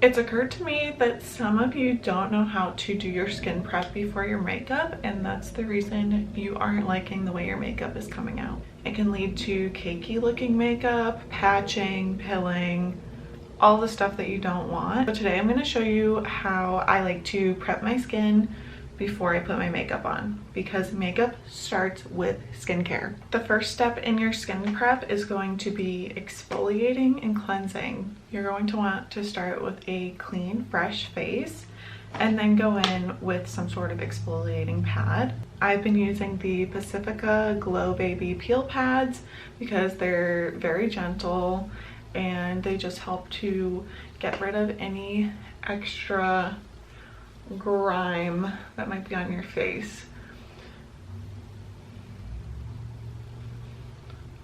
It's occurred to me that some of you don't know how to do your skin prep before your makeup, and that's the reason you aren't liking the way your makeup is coming out. It can lead to cakey looking makeup, patching, pilling, all the stuff that you don't want. So today I'm going to show you how I like to prep my skin before I put my makeup on, because makeup starts with skincare. The first step in your skin prep is going to be exfoliating and cleansing. You're going to want to start with a clean, fresh face and then go in with some sort of exfoliating pad. I've been using the Pacifica Glow Baby peel pads because they're very gentle and they just help to get rid of any extra grime that might be on your face.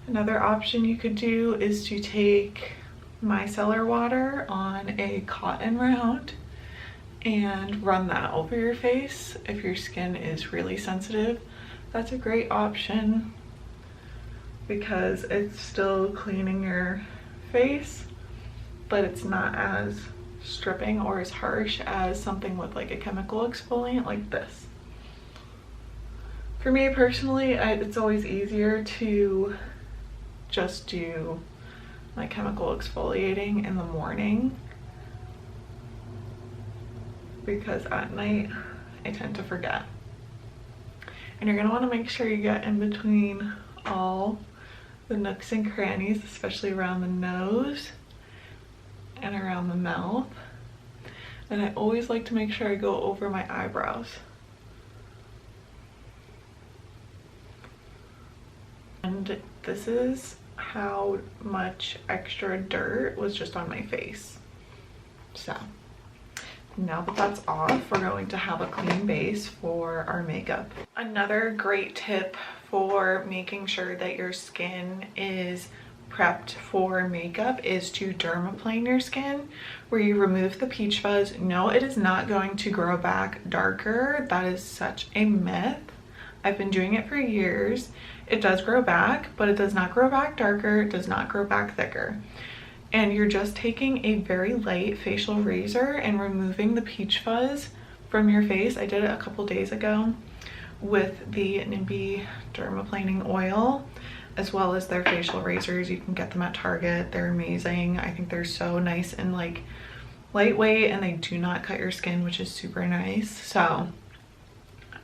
Another option you could do is to take micellar water on a cotton round and run that over your face if your skin is really sensitive. That's a great option because it's still cleaning your face, but it's not as stripping or as harsh as something with like a chemical exfoliant like this. For me personally, it's always easier to just do my chemical exfoliating in the morning because at night I tend to forget. And you're gonna want to make sure you get in between all the nooks and crannies, especially around the nose and around the mouth. And I always like to make sure I go over my eyebrows. And this is how much extra dirt was just on my face. So now that that's off, we're going to have a clean base for our makeup. Another great tip for making sure that your skin is prepped for makeup is to dermaplane your skin, where you remove the peach fuzz. No, it is not going to grow back darker. That is such a myth. I've been doing it for years. It does grow back, but it does not grow back darker. It does not grow back thicker. And you're just taking a very light facial razor and removing the peach fuzz from your face. I did it a couple days ago with the NIMBY dermaplaning oil, as well as their facial razors. You can get them at Target. They're amazing. I think they're so nice and like lightweight, and they do not cut your skin, which is super nice. So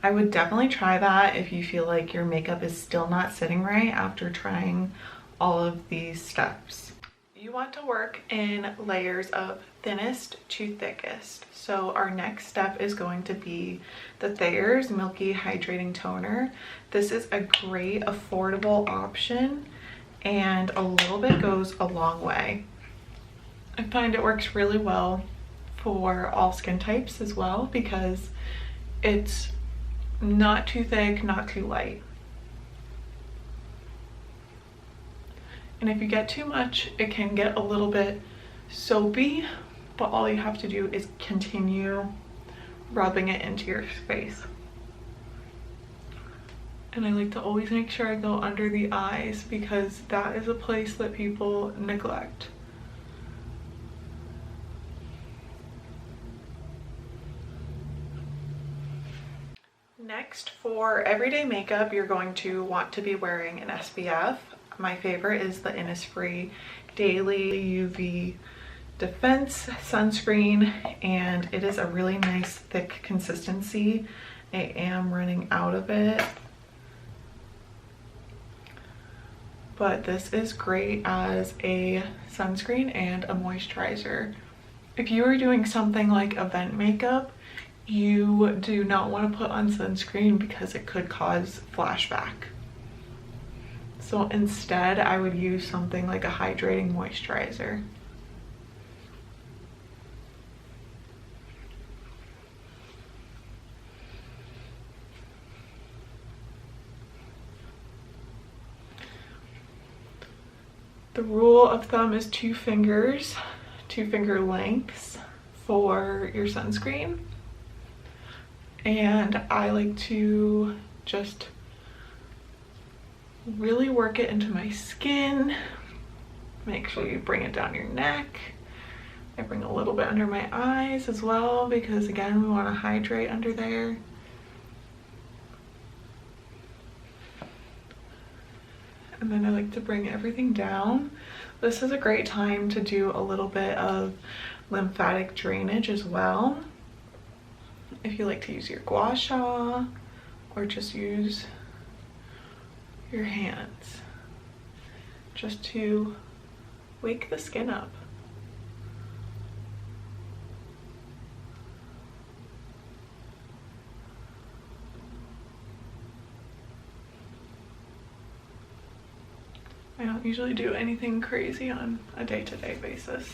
I would definitely try that if you feel like your makeup is still not sitting right after trying all of these steps. You want to work in layers of thinnest to thickest. So our next step is going to be the Thayer's Milky Hydrating Toner. This is a great affordable option, and a little bit goes a long way. I find it works really well for all skin types as well because it's not too thick, not too light. And if you get too much, it can get a little bit soapy, but all you have to do is continue rubbing it into your face. And I like to always make sure I go under the eyes because that is a place that people neglect. Next, for everyday makeup, you're going to want to be wearing an SPF. My favorite is the Innisfree Daily UV Defense Sunscreen, and it is a really nice thick consistency. I am running out of it, but this is great as a sunscreen and a moisturizer. If you are doing something like event makeup, you do not want to put on sunscreen because it could cause flashback. So instead, I would use something like a hydrating moisturizer. The rule of thumb is 2 fingers, 2 finger lengths for your sunscreen. And I like to just really work it into my skin. Make sure you bring it down your neck, I bring a little bit under my eyes as well because again, we want to hydrate under there. And then I like to bring everything down. This is a great time to do a little bit of lymphatic drainage as well. If you like to use your gua sha or just use your hands just to wake the skin up. I don't usually do anything crazy on a day-to-day basis.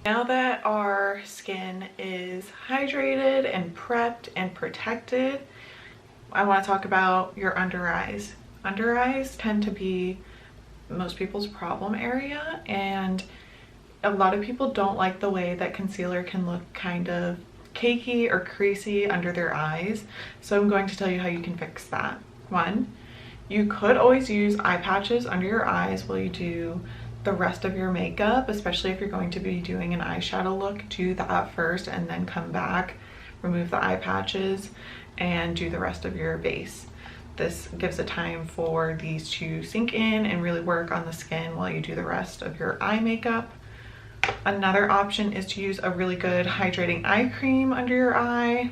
Now that our skin is hydrated and prepped and protected, I want to talk about your under eyes. Under eyes tend to be most people's problem area, and a lot of people don't like the way that concealer can look kind of cakey or creasy under their eyes. So I'm going to tell you how you can fix that. One, you could always use eye patches under your eyes while you do the rest of your makeup, especially if you're going to be doing an eyeshadow look. Do that first and then come back, remove the eye patches, and do the rest of your base. This gives a time for these to sink in and really work on the skin while you do the rest of your eye makeup. Another option is to use a really good hydrating eye cream under your eye,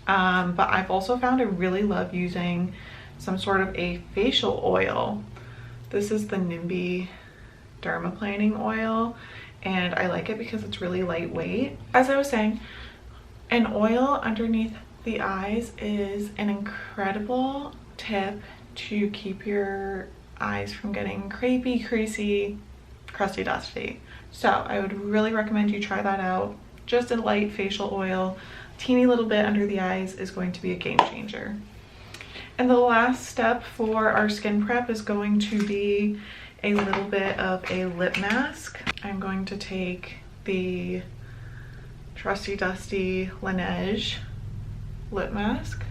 but I've also found I really love using some sort of a facial oil. This is the NIMBY dermaplaning oil, and I like it because it's really lightweight. As I was saying, an oil underneath the eyes is an incredible tip to keep your eyes from getting crepey, creasy, crusty, dusty. So I would really recommend you try that out. Just a light facial oil, teeny little bit under the eyes is going to be a game changer. And the last step for our skin prep is going to be a little bit of a lip mask. I'm going to take the trusty dusty Laneige lip mask.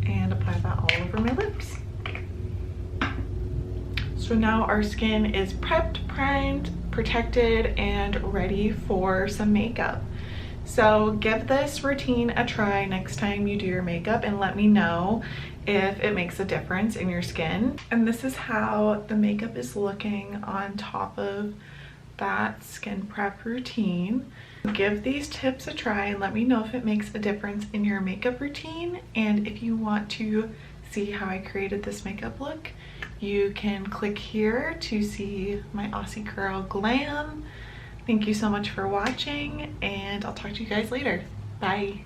And apply that all over my lips. So now our skin is prepped, primed, protected, and ready for some makeup. So give this routine a try next time you do your makeup and let me know if it makes a difference in your skin. And this is how the makeup is looking on top of that skin prep routine. Give these tips a try and let me know if it makes a difference in your makeup routine. And if you want to see how I created this makeup look, you can click here to see my Aussie girl glam. Thank you so much for watching, and I'll talk to you guys later. Bye.